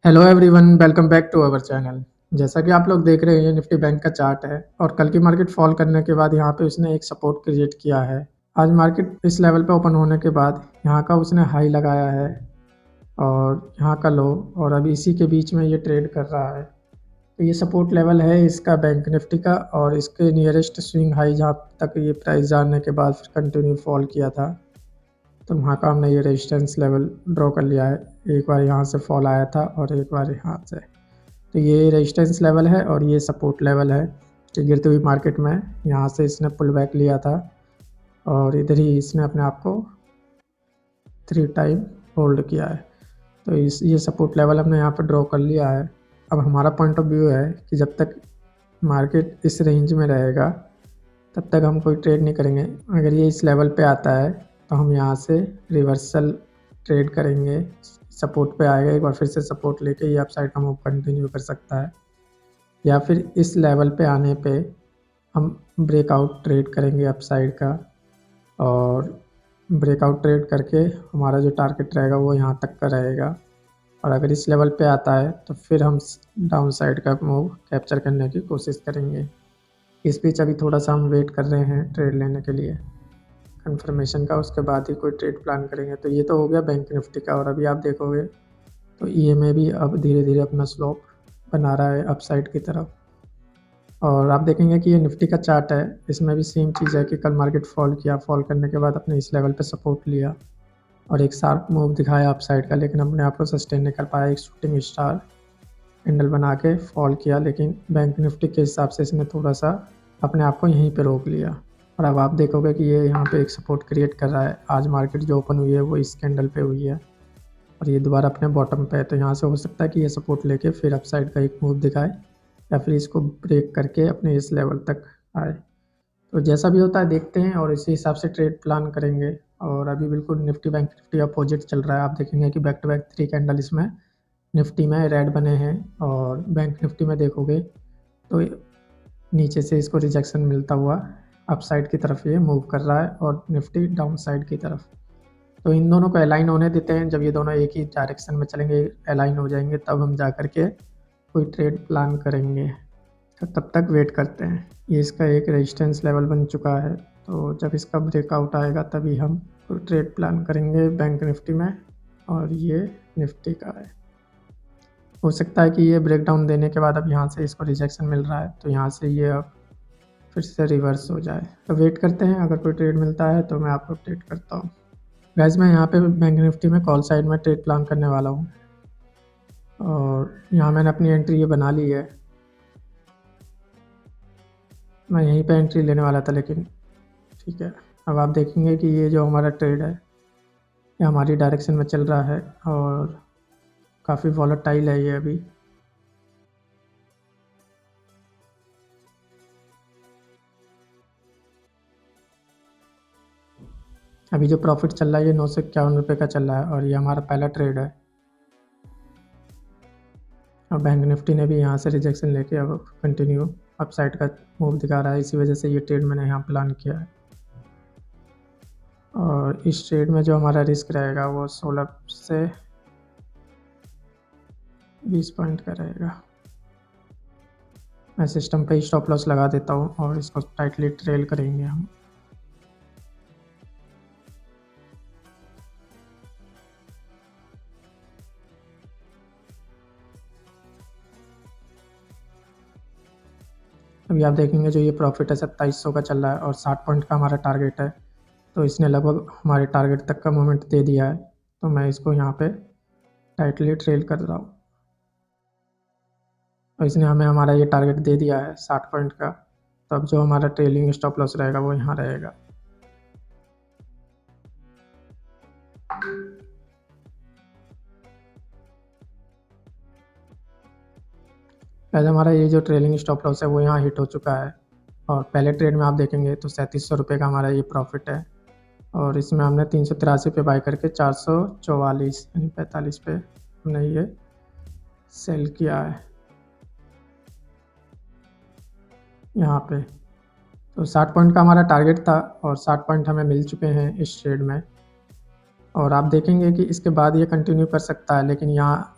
Hello everyone, welcome back to our channel. जैसा कि आप लोग देख रहे हैं, ये निफ्टी बैंक का चार्ट है और कल की मार्केट फॉल करने के बाद यहाँ पे उसने एक सपोर्ट क्रिएट किया है। आज मार्केट इस लेवल पे ओपन होने के बाद यहाँ का उसने हाई लगाया है और यहाँ का लो, और अभी इसी के बीच में ये ट्रेड कर रहा है। तो ये सपोर्ट लेवल है इसका बैंक निफ्टी का, और इसके नियरेस्ट स्विंग हाई जहाँ तक ये प्राइस जाने के बाद फिर कंटिन्यू फॉल किया था, तो वहाँ का हमने ये रेजिस्टेंस लेवल ड्रॉ कर लिया है। एक बार यहाँ से फॉल आया था और एक बार यहाँ से। तो ये रेजिस्टेंस लेवल है और ये सपोर्ट लेवल है कि गिरती हुई मार्केट में यहाँ से इसने पुल बैक लिया था और इधर ही इसने अपने आप को 3 टाइम होल्ड किया है। तो ये सपोर्ट लेवल हमने यहाँ पर ड्रॉ कर लिया है। अब हमारा पॉइंट ऑफ व्यू है कि जब तक मार्केट इस रेंज में रहेगा तब तक हम कोई ट्रेड नहीं करेंगे। अगर ये इस लेवल पे आता है तो हम यहाँ से रिवर्सल ट्रेड करेंगे। सपोर्ट पे आएगा, एक बार फिर से सपोर्ट लेके ये अपसाइड का मूव कंटिन्यू कर सकता है, या फिर इस लेवल पे आने पे हम ब्रेकआउट ट्रेड करेंगे अपसाइड का, और ब्रेकआउट ट्रेड करके हमारा जो टारगेट रहेगा वो यहाँ तक का रहेगा। और अगर इस लेवल पे आता है तो फिर हम डाउन साइड का मूव कैप्चर करने की कोशिश करेंगे। इस बीच अभी थोड़ा सा हम वेट कर रहे हैं ट्रेड लेने के लिए कंफर्मेशन का, उसके बाद ही कोई ट्रेड प्लान करेंगे। तो ये तो हो गया बैंक निफ्टी का। और अभी आप देखोगे तो ईएमए भी अब धीरे धीरे अपना स्लोप बना रहा है अपसाइड की तरफ। और आप देखेंगे कि ये निफ्टी का चार्ट है, इसमें भी सेम चीज़ है कि कल मार्केट फॉल किया, फॉल करने के बाद अपने इस लेवल पे सपोर्ट लिया और एक शार्प मूव दिखाया अपसाइड का, लेकिन अपने आप को सस्टेन नहीं कर पाया। एक शूटिंग स्टार कैंडल बना के फॉल किया, लेकिन बैंक निफ्टी के हिसाब से इसने थोड़ा सा अपने आप को यहीं पे रोक लिया। और अब आप देखोगे कि ये यहाँ पे एक सपोर्ट क्रिएट कर रहा है। आज मार्केट जो ओपन हुई है वो इस कैंडल पे हुई है और ये दोबारा अपने बॉटम पे है। तो यहाँ से हो सकता है कि ये सपोर्ट लेके फिर अपसाइड का एक मूव दिखाए, या फिर इसको ब्रेक करके अपने इस लेवल तक आए। तो जैसा भी होता है देखते हैं और इसी हिसाब से ट्रेड प्लान करेंगे। और अभी बिल्कुल निफ्टी बैंक निफ्टी अपोजिट चल रहा है। आप देखेंगे कि बैक टू बैक 3 कैंडल इसमें निफ्टी में रेड बने हैं, और बैंक निफ्टी में देखोगे तो नीचे से इसको रिजेक्शन मिलता हुआ अपसाइड की तरफ ये मूव कर रहा है और निफ्टी डाउन साइड की तरफ। तो इन दोनों को अलाइन होने देते हैं। जब ये दोनों एक ही डायरेक्शन में चलेंगे, अलाइन हो जाएंगे, तब हम जा कर के कोई ट्रेड प्लान करेंगे। तो तब तक वेट करते हैं। ये इसका एक रेजिस्टेंस लेवल बन चुका है, तो जब इसका ब्रेकआउट आएगा तभी हम कोई ट्रेड प्लान करेंगे बैंक निफ्टी में। और ये निफ्टी का है। हो सकता है कि ये ब्रेकडाउन देने के बाद अब यहाँ से इसको रिजेक्शन मिल रहा है, तो यहाँ से ये अब फिर से रिवर्स हो जाए। तो वेट करते हैं, अगर कोई ट्रेड मिलता है तो मैं आपको अपडेट करता हूँ। गाइस, मैं यहाँ पे बैंक निफ्टी में कॉल साइड में ट्रेड प्लान करने वाला हूँ, और यहाँ मैंने अपनी एंट्री ये बना ली है। मैं यहीं पे एंट्री लेने वाला था, लेकिन ठीक है। अब आप देखेंगे कि ये जो हमारा ट्रेड है ये हमारी डायरेक्शन में चल रहा है और काफ़ी वॉलेटाइल है ये अभी। अभी जो प्रॉफिट चल रहा है ये 951 रुपये का चल रहा है, और ये हमारा पहला ट्रेड है। और बैंक निफ्टी ने भी यहाँ से रिजेक्शन लेके अब कंटिन्यू अपसाइड का मूव दिखा रहा है। इसी वजह से ये ट्रेड मैंने यहाँ प्लान किया है। और इस ट्रेड में जो हमारा रिस्क रहेगा वो 16 से 20 पॉइंट का रहेगा। मैं सिस्टम पे स्टॉप लॉस लगा देता हूँ और इसको टाइटली ट्रेल करेंगे हम। अभी आप देखेंगे जो ये प्रॉफिट है 2700 का चल रहा है और 60 पॉइंट का हमारा टारगेट है। तो इसने लगभग हमारे टारगेट तक का मोमेंट दे दिया है, तो मैं इसको यहाँ पे टाइटली ट्रेल कर रहा हूँ। और इसने हमें हमारा ये टारगेट दे दिया है 60 पॉइंट का। तो अब जो हमारा ट्रेलिंग स्टॉप लॉस रहेगा वो यहाँ रहेगा। पहले हमारा ये जो ट्रेलिंग स्टॉप लॉस है वो यहाँ हिट हो चुका है, और पहले ट्रेड में आप देखेंगे तो 3700 रुपये का हमारा ये प्रॉफिट है। और इसमें हमने 383 पे बाई करके 444 यानी 45 पे हमने ये सेल किया है यहाँ पे। तो 60 पॉइंट का हमारा टारगेट था और 60 पॉइंट हमें मिल चुके हैं इस ट्रेड में। और आप देखेंगे कि इसके बाद ये कंटिन्यू कर सकता है, लेकिन यहाँ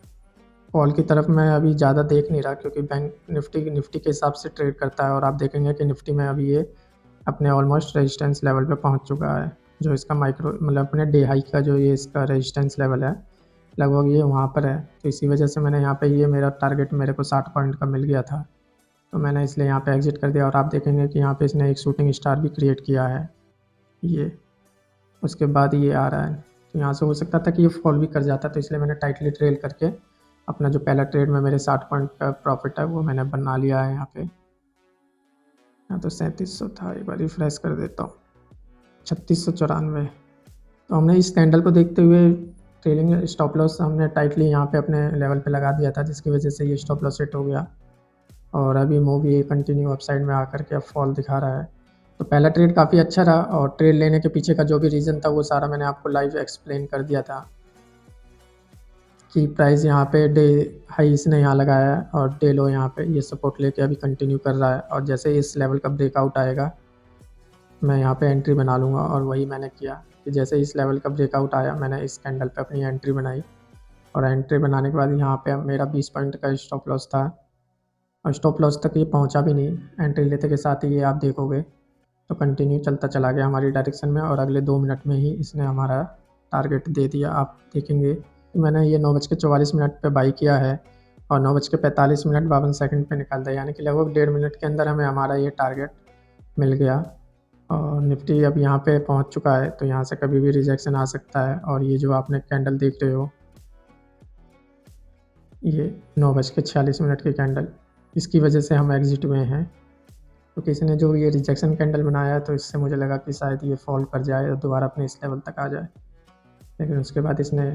फॉल की तरफ मैं अभी ज़्यादा देख नहीं रहा, क्योंकि बैंक निफ्टी के हिसाब से ट्रेड करता है और आप देखेंगे कि निफ्टी में अभी ये अपने ऑलमोस्ट रेजिस्टेंस लेवल पे पहुंच चुका है। जो इसका माइक्रो मतलब अपने डे हाई का जो ये इसका रेजिस्टेंस लेवल है, लगभग ये वहाँ पर है। तो इसी वजह से मैंने यहाँ पे ये मेरा टारगेट मेरे को 60 पॉइंट का मिल गया था, तो मैंने इसलिए यहाँ पे एग्जिट कर दिया। और आप देखेंगे कि यहाँ पे इसने एक शूटिंग स्टार भी क्रिएट किया है, ये उसके बाद ये आ रहा है। तो यहाँ से हो सकता था कि ये फॉल भी कर जाता, तो इसलिए मैंने टाइटली ट्रेल करके अपना जो पहला ट्रेड में मेरे 60 पॉइंट का प्रॉफिट है वो मैंने बना लिया है। यहाँ पे यहाँ तो 3700 था, एक बार रिफ्रेश कर देता हूँ, 3694। तो हमने इस कैंडल को देखते हुए ट्रेलिंग स्टॉप लॉस हमने टाइटली यहाँ पे अपने लेवल पे लगा दिया था, जिसकी वजह से ये स्टॉप लॉस हिट हो गया। और अभी मूव ये कंटिन्यू अपसाइड में आकर के अब फॉल दिखा रहा है। तो पहला ट्रेड काफ़ी अच्छा रहा, और ट्रेड लेने के पीछे का जो भी रीज़न था वो सारा मैंने आपको लाइव एक्सप्लेन कर दिया था कि प्राइस यहाँ पे डे हाई इसने यहाँ लगाया है और डे लो यहाँ पे ये सपोर्ट लेके अभी कंटिन्यू कर रहा है। और जैसे इस लेवल का ब्रेकआउट आएगा मैं यहाँ पे एंट्री बना लूँगा, और वही मैंने किया कि जैसे इस लेवल का ब्रेकआउट आया मैंने इस कैंडल पे अपनी एंट्री बनाई। और एंट्री बनाने के बाद यहाँ पे मेरा 20 पॉइंट का स्टॉप लॉस था, और स्टॉप लॉस तक ये पहुँचा भी नहीं, एंट्री लेते के साथ ही ये आप देखोगे तो कंटिन्यू चलता चला गया हमारी डायरेक्शन में, और अगले 2 मिनट में ही इसने हमारा टारगेट दे दिया। आप देखेंगे कि मैंने ये 9:44 पे बाई किया है और 9:45 52 सेकंड पे निकाल दिया, यानी कि लगभग 1.5 मिनट के अंदर हमें हमारा ये टारगेट मिल गया। और निफ्टी अब यहाँ पे पहुँच चुका है, तो यहाँ से कभी भी रिजेक्शन आ सकता है। और ये जो आपने कैंडल देख रहे हो, ये 9:46 की कैंडल, इसकी वजह से हम एग्जिट हुए हैं। तो किसी ने जो ये रिजेक्शन कैंडल बनाया है, तो इससे मुझे लगा कि शायद ये फॉल कर जाए और दोबारा अपने इस लेवल तक आ जाए, लेकिन उसके बाद इसने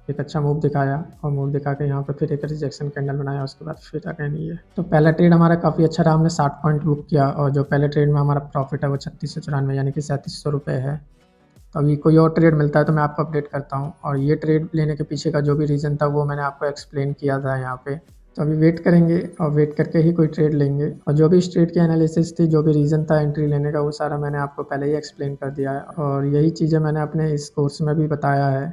एक अच्छा मूव दिखाया, और मूव दिखा के यहाँ पे फिर एक रिजेक्शन कैंडल बनाया, उसके बाद फिर अगेन ये। तो पहला ट्रेड हमारा काफ़ी अच्छा रहा, हमने 60 पॉइंट बुक किया, और जो पहले ट्रेड में हमारा प्रॉफिट है वो 3694 यानी कि 3700 रुपये है। तो अभी कोई और ट्रेड मिलता है तो मैं आपको अपडेट करता हूँ। और ये ट्रेड लेने के पीछे का जो भी रीज़न था वो मैंने आपको एक्सप्लेन किया था यहाँ पे। तो अभी वेट करेंगे और वेट करके ही कोई ट्रेड लेंगे, और जो भी इस ट्रेड की एनालिसिस थी, जो भी रीज़न था एंट्री लेने का, वो सारा मैंने आपको पहले ही एक्सप्लेन कर दिया है। और यही चीज़ें मैंने अपने इस कोर्स में भी बताया है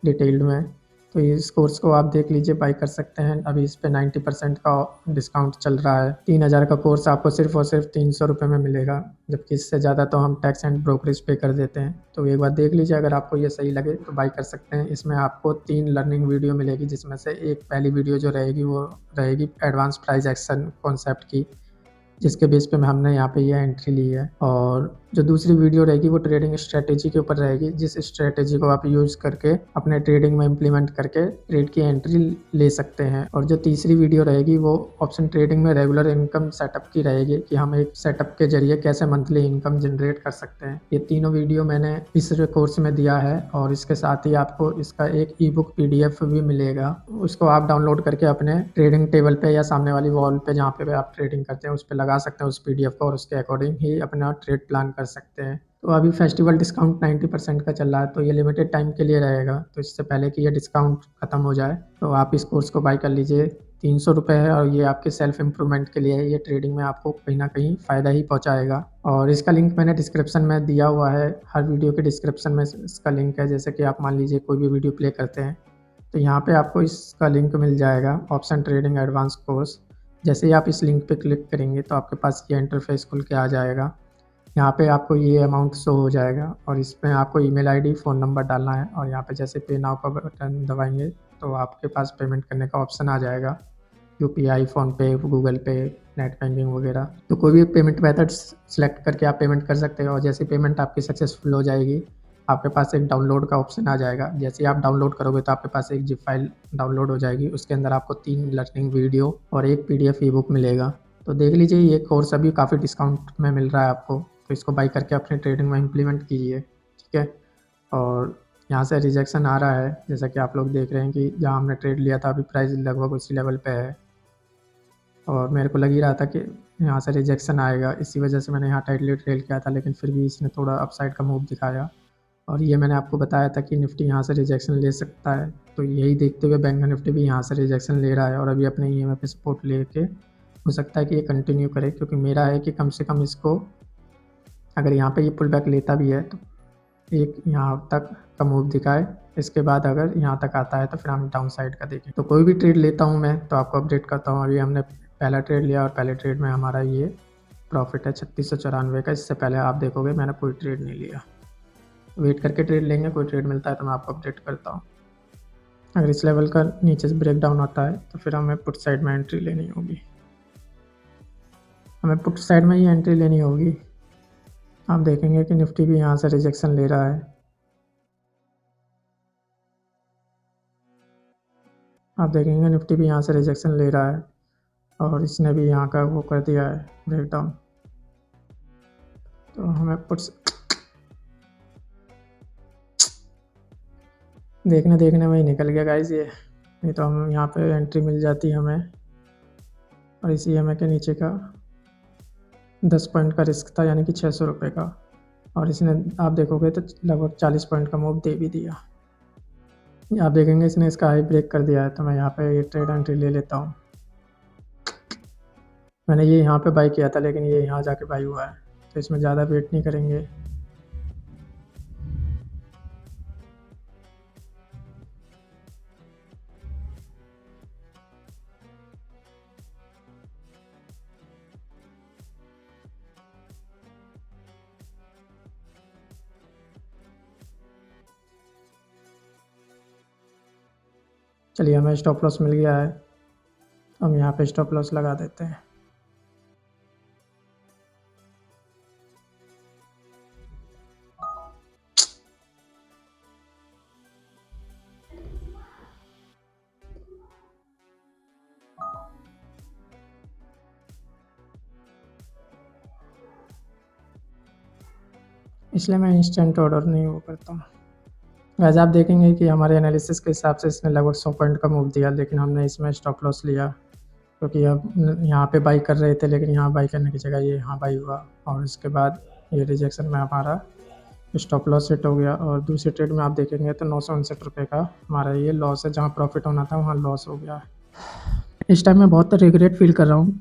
डिटेल्ड में। तो इस कोर्स को आप देख लीजिए, बाई कर सकते हैं। अभी इस पे 90% का डिस्काउंट चल रहा है। 3000 का कोर्स आपको सिर्फ और सिर्फ 300 रुपये में मिलेगा, जबकि इससे ज़्यादा तो हम टैक्स एंड ब्रोकरेज पे कर देते हैं। तो एक बार देख लीजिए, अगर आपको ये सही लगे तो बाई कर सकते हैं। इसमें आपको 3 लर्निंग वीडियो मिलेगी, जिसमें से एक पहली वीडियो जो रहेगी वो रहेगी एडवांस प्राइस एक्शन कॉन्सेप्ट की, जिसके बेस पे हमने यहाँ पे ये एंट्री ली है। और जो दूसरी वीडियो रहेगी वो ट्रेडिंग स्ट्रेटेजी के ऊपर रहेगी, जिस स्ट्रेटेजी को आप यूज़ करके अपने ट्रेडिंग में इम्प्लीमेंट करके ट्रेड की एंट्री ले सकते हैं। और जो तीसरी वीडियो रहेगी वो ऑप्शन ट्रेडिंग में रेगुलर इनकम सेटअप की रहेगी, कि हम एक सेटअप के जरिए कैसे मंथली इनकम जनरेट कर सकते हैं। ये तीनों वीडियो मैंने इस कोर्स में दिया है, और इसके साथ ही आपको इसका एक ई बुक PDF भी मिलेगा। उसको आप डाउनलोड करके अपने ट्रेडिंग टेबल पे या सामने वाली वॉल पे जहाँ पे आप ट्रेडिंग करते हैं उस पर लगा सकते हैं उस PDF को, और उसके अकॉर्डिंग ही अपना ट्रेड प्लान कर सकते हैं। तो अभी फेस्टिवल डिस्काउंट 90% का चल रहा है, तो ये लिमिटेड टाइम के लिए रहेगा। तो इससे पहले कि ये डिस्काउंट खत्म हो जाए तो आप इस कोर्स को बाई कर लीजिए। 300 रुपये है, और ये आपके सेल्फ इम्प्रूवमेंट के लिए है। ये ट्रेडिंग में आपको कहीं ना कहीं फ़ायदा ही पहुंचाएगा। और इसका लिंक मैंने डिस्क्रिप्शन में दिया हुआ है, हर वीडियो के डिस्क्रिप्शन में इसका लिंक है। जैसे कि आप मान लीजिए कोई भी वीडियो प्ले करते हैं तो यहाँ पे आपको इसका लिंक मिल जाएगा, ऑप्शन ट्रेडिंग एडवांस कोर्स। जैसे ही आप इस लिंक पे क्लिक करेंगे तो आपके पास ये इंटरफेस खुल के आ जाएगा। यहाँ पे आपको ये अमाउंट शो हो जाएगा, और इसमें आपको ईमेल आईडी, फ़ोन नंबर डालना है, और यहाँ पे जैसे पे नाउ का बटन दबाएंगे तो आपके पास पेमेंट करने का ऑप्शन आ जाएगा। UPI, फ़ोनपे, गूगल पे, नेट बैंकिंग वगैरह। तो कोई भी पेमेंट मेथड सेलेक्ट करके आप पेमेंट कर सकते हैं, और जैसे पेमेंट आपकी सक्सेसफुल हो जाएगी आपके पास एक डाउनलोड का ऑप्शन आ जाएगा। जैसे ही आप डाउनलोड करोगे तो आपके पास एक ज़िप फाइल डाउनलोड हो जाएगी, उसके अंदर आपको 3 लर्निंग वीडियो और एक PDF ई बुक मिलेगा। तो देख लीजिए, ये कोर्स अभी काफ़ी डिस्काउंट में मिल रहा है आपको, तो इसको बाई करके अपने ट्रेडिंग में इम्प्लीमेंट कीजिए, ठीक है। और यहाँ से रिजेक्शन आ रहा है, जैसा कि आप लोग देख रहे हैं कि जहाँ हमने ट्रेड लिया था अभी प्राइस लगभग उसी लेवल पे है, और मेरे को लग ही रहा था कि यहाँ से रिजेक्शन आएगा, इसी वजह से मैंने यहाँ टाइटली ट्रेल किया था। लेकिन फिर भी इसने थोड़ा अपसाइड का मूव दिखाया, और ये मैंने आपको बताया था कि निफ्टी यहाँ से रिजेक्शन ले सकता है। तो यही देखते हुए बैंक निफ्टी भी यहाँ से रिजेक्शन ले रहा है, और अभी अपने EMA पे सपोर्ट लेके हो सकता है कि ये कंटिन्यू करे, क्योंकि मेरा है कि कम से कम इसको अगर यहाँ पे ये पुल बैक लेता भी है तो एक यहाँ तक का मूव दिखाए, इसके बाद अगर यहाँ तक आता है तो फिर हम डाउन साइड का देखें। तो कोई भी ट्रेड लेता हूँ मैं तो आपको अपडेट करता हूँ। अभी हमने पहला ट्रेड लिया और पहले ट्रेड में हमारा ये प्रॉफिट है 3694 का। इससे पहले आप देखोगे मैंने कोई ट्रेड नहीं लिया। वेट करके ट्रेड लेंगे, कोई ट्रेड मिलता है तो मैं आपको अपडेट करता हूँ। अगर इस लेवल का नीचे से ब्रेक डाउन आता है तो फिर हमें पुट साइड में एंट्री लेनी होगी। हमें पुट साइड में ही एंट्री लेनी होगी। आप देखेंगे कि निफ्टी भी यहाँ से रिजेक्शन ले रहा है। आप देखेंगे निफ्टी भी यहाँ से रिजेक्शन ले रहा है और इसने भी यहाँ का वो कर दिया है ब्रेक डाउन। तो हमें पुट्स देखने देखने में ही निकल गया गाइस ये। नहीं तो हम यहाँ पे एंट्री मिल जाती हमें। और इसी एम के नीचे का 10 पॉइंट का रिस्क था, यानी कि 600 रुपये का। और इसने आप देखोगे तो लगभग 40 पॉइंट का मूव दे भी दिया। आप देखेंगे इसने इसका हाई ब्रेक कर दिया है, तो मैं यहाँ पे ये ट्रेड एंट्री ले लेता हूँ। मैंने ये यहाँ पे बाई किया था लेकिन ये यहाँ जाके बाई हुआ है, तो इसमें ज़्यादा वेट नहीं करेंगे। चलिए हमें स्टॉप लॉस मिल गया है, हम यहाँ पे स्टॉप लॉस लगा देते हैं। इसलिए मैं इंस्टेंट ऑर्डर नहीं वो करता हूँ। वैसे आप देखेंगे कि हमारे एनालिसिस के हिसाब से इसने लगभग 100 पॉइंट का मूव दिया, लेकिन हमने इसमें स्टॉप लॉस लिया क्योंकि अब यहाँ पे बाई कर रहे थे, लेकिन यहाँ बाई करने की जगह ये यहाँ बाई हुआ और इसके बाद ये रिजेक्शन में हमारा स्टॉप लॉस हिट हो गया। और दूसरे ट्रेड में आप देखेंगे तो 959 रुपये का हमारा ये लॉस है। जहाँ प्रॉफिट होना था वहाँ लॉस हो गया। इस टाइम मैं बहुत रिग्रेट फील कर रहा हूँ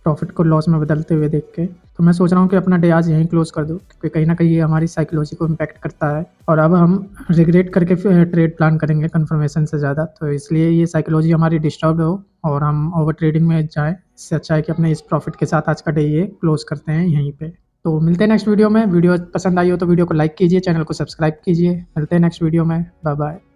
प्रॉफिट को लॉस में बदलते हुए देख के। तो मैं सोच रहा हूँ कि अपना डे आज यहीं क्लोज कर दूँ, क्योंकि कहीं ना कहीं ये हमारी साइकोलॉजी को इम्पैक्ट करता है। और अब हम रिग्रेट करके फिर ट्रेड प्लान करेंगे कन्फर्मेशन से ज़्यादा, तो इसलिए ये साइकोलॉजी हमारी डिस्टर्ब हो और हम ओवर ट्रेडिंग में जाएँ। इससे अच्छा है कि अपने इस प्रॉफिट के साथ आज का डे ये क्लोज करते हैं यहीं पे। तो मिलते हैं नेक्स्ट वीडियो में। वीडियो पसंद आई हो तो वीडियो को लाइक कीजिए, चैनल को सब्सक्राइब कीजिए। मिलते हैं नेक्स्ट वीडियो में। Bye bye.